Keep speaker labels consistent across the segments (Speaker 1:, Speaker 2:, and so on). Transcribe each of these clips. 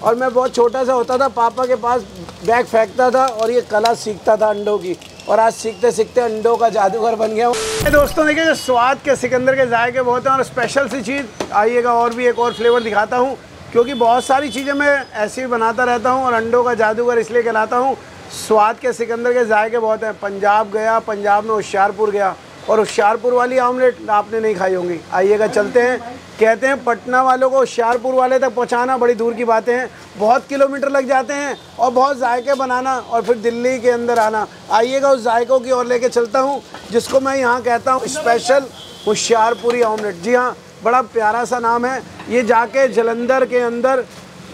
Speaker 1: और मैं बहुत छोटा सा होता था, पापा के पास बैग फेंकता था और ये कला सीखता था अंडों की, और आज सीखते सीखते अंडों का जादूगर बन गया हूँ। दोस्तों देखिए, जो स्वाद के सिकंदर के जायके बहुत हैं और स्पेशल सी चीज़, आइएगा और भी एक और फ्लेवर दिखाता हूँ, क्योंकि बहुत सारी चीज़ें मैं ऐसी बनाता रहता हूँ और अंडों का जादूगर इसलिए कहलाता हूँ। स्वाद के सिकंदर के जायके बहुत हैं। पंजाब गया, पंजाब में होशियारपुर गया, और होशियारपुर वाली आमलेट आपने नहीं खाई होंगी। आइएगा चलते हैं। कहते हैं पटना वालों को होशियारपुर वाले तक पहुंचाना बड़ी दूर की बातें हैं, बहुत किलोमीटर लग जाते हैं और बहुत जायके बनाना और फिर दिल्ली के अंदर आना। आइएगा उस जायकों की ओर लेके चलता हूं, जिसको मैं यहाँ कहता हूँ स्पेशल होशियारपुरी आमलेट। जी हाँ, बड़ा प्यारा सा नाम है। ये जाके जलंधर के अंदर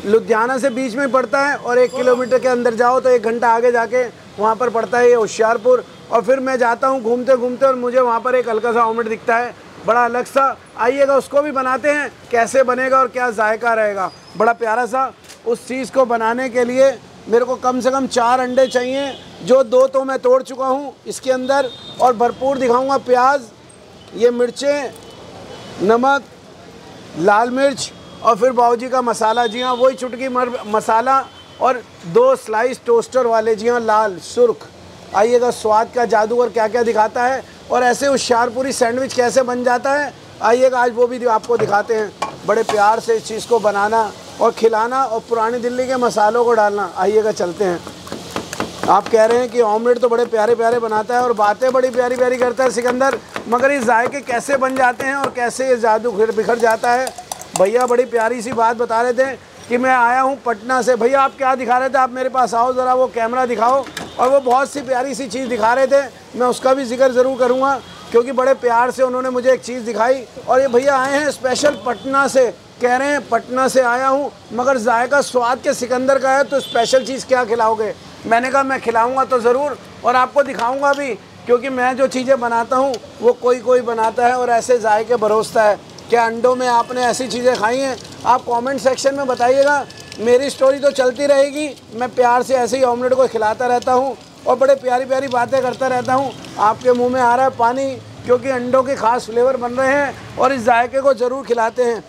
Speaker 1: लुधियाना से बीच में पड़ता है, और 1 किलोमीटर के अंदर जाओ तो 1 घंटा आगे जाके वहाँ पर पड़ता है ये होशियारपुर। और फिर मैं जाता हूँ घूमते घूमते और मुझे वहाँ पर एक हल्का सा ऑमलेट दिखता है, बड़ा अलग सा। आइएगा उसको भी बनाते हैं, कैसे बनेगा और क्या जायका रहेगा, बड़ा प्यारा सा। उस चीज़ को बनाने के लिए मेरे को कम से कम 4 अंडे चाहिए, जो 2 तो मैं तोड़ चुका हूँ इसके अंदर, और भरपूर दिखाऊँगा प्याज, ये मिर्चें, नमक, लाल मिर्च, और फिर बाबूजी का मसाला। जी हाँ, वही चुटकी मसाला, और 2 स्लाइस टोस्टर वाले, जी हाँ लाल सुर्ख। आइएगा स्वाद का जादूगर क्या क्या दिखाता है, और ऐसे होशियारपुरी सैंडविच कैसे बन जाता है, आइएगा आज वो भी आपको दिखाते हैं। बड़े प्यार से इस चीज़ को बनाना और खिलाना और पुरानी दिल्ली के मसालों को डालना। आइएगा चलते हैं। आप कह रहे हैं कि ऑमलेट तो बड़े प्यारे प्यारे बनाता है और बातें बड़ी प्यारी प्यारी करता है सिकंदर, मगर ये जायके कैसे बन जाते हैं और कैसे ये जादू बिखर जाता है। भैया बड़ी प्यारी सी बात बता रहे थे कि मैं आया हूँ पटना से। भैया आप क्या दिखा रहे थे? आप मेरे पास आओ ज़रा, वो कैमरा दिखाओ। और वो बहुत सी प्यारी सी चीज़ दिखा रहे थे, मैं उसका भी जिक्र ज़रूर करूँगा, क्योंकि बड़े प्यार से उन्होंने मुझे एक चीज़ दिखाई। और ये भैया आए हैं स्पेशल पटना से, कह रहे हैं पटना से आया हूँ, मगर जायका स्वाद के सिकंदर का है, तो स्पेशल चीज़ क्या खिलाओगे? मैंने कहा मैं खिलाऊँगा तो ज़रूर, और आपको दिखाऊँगा भी, क्योंकि मैं जो चीज़ें बनाता हूँ वो कोई बनाता है और ऐसे जायके बरोसता है। क्या अंडों में आपने ऐसी चीज़ें खाई हैं? आप कमेंट सेक्शन में बताइएगा। मेरी स्टोरी तो चलती रहेगी, मैं प्यार से ऐसे ही ऑमलेट को खिलाता रहता हूँ और बड़े प्यारी प्यारी बातें करता रहता हूँ। आपके मुंह में आ रहा है पानी, क्योंकि अंडों के ख़ास फ्लेवर बन रहे हैं और इस जायके को ज़रूर खिलाते हैं।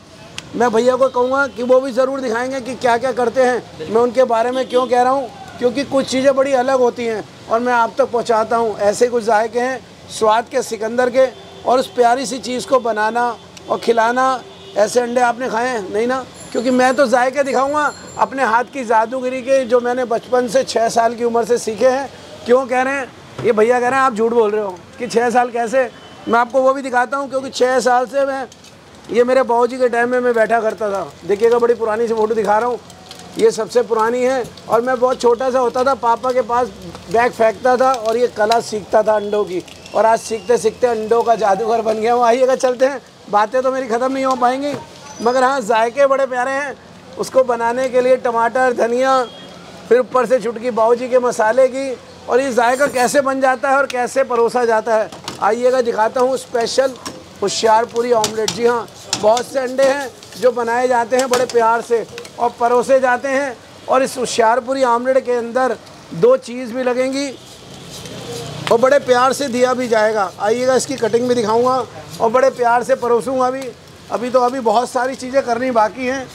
Speaker 1: मैं भैया को कहूँगा कि वो भी ज़रूर दिखाएँगे कि क्या क्या करते हैं। मैं उनके बारे में क्यों कह रहा हूँ, क्योंकि कुछ चीज़ें बड़ी अलग होती हैं और मैं आप तक पहुँचाता हूँ। ऐसे कुछ जायके हैं स्वाद के सिकंदर के, और उस प्यारी सी चीज़ को बनाना और खिलाना। ऐसे अंडे आपने खाए हैं? नहीं ना, क्योंकि मैं तो जायके दिखाऊंगा अपने हाथ की जादूगिरी के, जो मैंने बचपन से 6 साल की उम्र से सीखे हैं। क्यों कह रहे हैं ये भैया? कह रहे हैं आप झूठ बोल रहे हो कि 6 साल कैसे? मैं आपको वो भी दिखाता हूँ, क्योंकि 6 साल से मैं, ये मेरे बाबूजी के टाइम में मैं बैठा करता था। देखिएगा बड़ी पुरानी सी फ़ोटो दिखा रहा हूँ, ये सबसे पुरानी है। और मैं बहुत छोटा सा होता था, पापा के पास बैग फेंकता था और ये कला सीखता था अंडों की, और आज सीखते सीखते अंडों का जादूगर बन गया हूँ। आइएगा चलते हैं। बातें तो मेरी ख़त्म नहीं हो पाएंगी, मगर हाँ जायके बड़े प्यारे हैं। उसको बनाने के लिए टमाटर, धनिया, फिर ऊपर से चुटकी बाबूजी के मसाले की, और ये जायका कैसे बन जाता है और कैसे परोसा जाता है, आइएगा दिखाता हूँ। Special Hoshiarpuri omelette. जी हाँ, बहुत से अंडे हैं जो बनाए जाते हैं बड़े प्यार से और परोसे जाते हैं, और इस होशियारपुरी ऑमलेट के अंदर 2 चीज़ भी लगेंगी और बड़े प्यार से दिया भी जाएगा। आइएगा इसकी कटिंग भी दिखाऊंगा और बड़े प्यार से परोसूंगा भी। अभी बहुत सारी चीज़ें करनी बाकी हैं।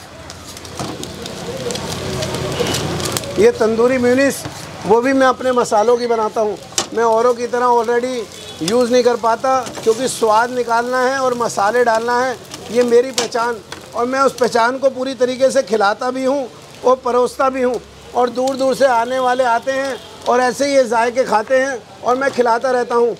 Speaker 1: ये तंदूरी म्यूनिस, वो भी मैं अपने मसालों की बनाता हूँ। मैं औरों की तरह ऑलरेडी यूज़ नहीं कर पाता, क्योंकि स्वाद निकालना है और मसाले डालना है, ये मेरी पहचान, और मैं उस पहचान को पूरी तरीके से खिलाता भी हूँ और परोसता भी हूँ। और दूर दूर से आने वाले आते हैं और ऐसे ही ये जायके खाते हैं और मैं खिलाता रहता हूँ।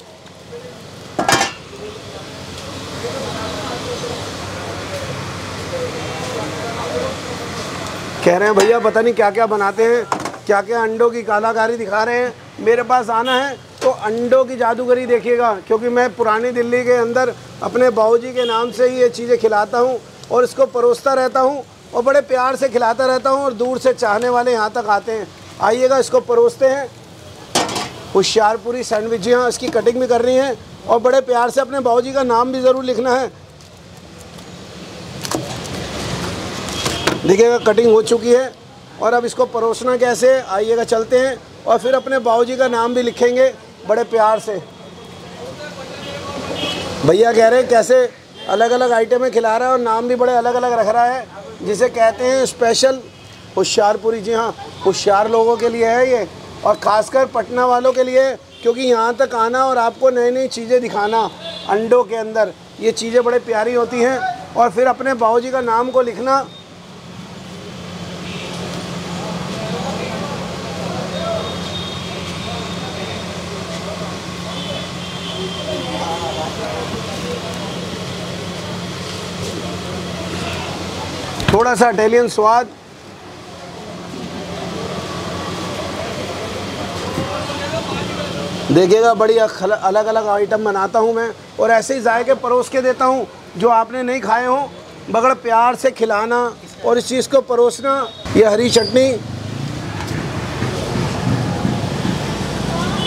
Speaker 1: कह रहे हैं भैया पता नहीं क्या क्या बनाते हैं, क्या क्या अंडों की कलाकारी दिखा रहे हैं। मेरे पास आना है तो अंडों की जादूगरी देखिएगा, क्योंकि मैं पुरानी दिल्ली के अंदर अपने बाबूजी के नाम से ही ये चीज़ें खिलाता हूँ और इसको परोसता रहता हूँ और बड़े प्यार से खिलाता रहता हूँ, और दूर से चाहने वाले यहाँ तक आते हैं। आइएगा इसको परोसते हैं। होशियारपुरी सैंडविच। जी हाँ, इसकी कटिंग भी करनी है और बड़े प्यार से अपने बाबूजी का नाम भी ज़रूर लिखना है। देखिएगा कटिंग हो चुकी है, और अब इसको परोसना कैसे, आइएगा चलते हैं और फिर अपने बाबूजी का नाम भी लिखेंगे बड़े प्यार से। भैया कह रहे हैं कैसे अलग अलग आइटमें खिला रहा है और नाम भी बड़े अलग अलग रख रहा है, जिसे कहते हैं स्पेशल होशियारपुरी। जी हाँ, होशियार लोगों के लिए है ये, और ख़ासकर पटना वालों के लिए, क्योंकि यहाँ तक आना और आपको नई नई चीज़ें दिखाना अंडों के अंदर, ये चीज़ें बड़े प्यारी होती हैं। और फिर अपने बाबूजी का नाम को लिखना। थोड़ा सा इटालियन स्वाद। देखिएगा, बड़ी अलग अलग आइटम बनाता हूँ मैं, और ऐसे ही जायके परोस के देता हूँ जो आपने नहीं खाए हों। बगैर प्यार से खिलाना और इस चीज़ को परोसना। ये हरी चटनी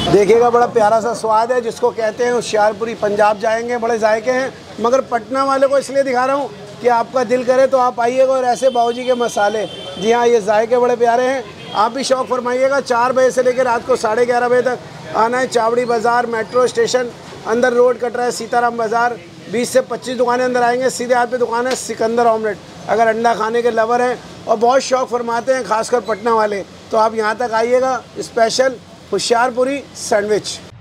Speaker 1: देखिएगा, बड़ा प्यारा सा स्वाद है, जिसको कहते हैं होशियारपुरी। पंजाब जाएंगे बड़े जायके हैं, मगर पटना वाले को इसलिए दिखा रहा हूँ कि आपका दिल करे तो आप आइएगा। और ऐसे बाबूजी के मसाले, जी हाँ, ये जायके बड़े प्यारे हैं। आप भी शौक़ फरमाइएगा। 4 बजे से लेकर रात को 11:30 बजे तक आना है। चावड़ी बाज़ार मेट्रो स्टेशन अंदर रोड कट रहा है, सीताराम बाज़ार। 20 से 25 दुकानें अंदर आएंगे। सीधे हाथ पे दुकान है सिकंदर ऑमलेट। अगर अंडा खाने के लवर हैं और बहुत शौक़ फरमाते हैं, खासकर पटना वाले, तो आप यहाँ तक आइएगा। Special Hoshiarpuri sandwich.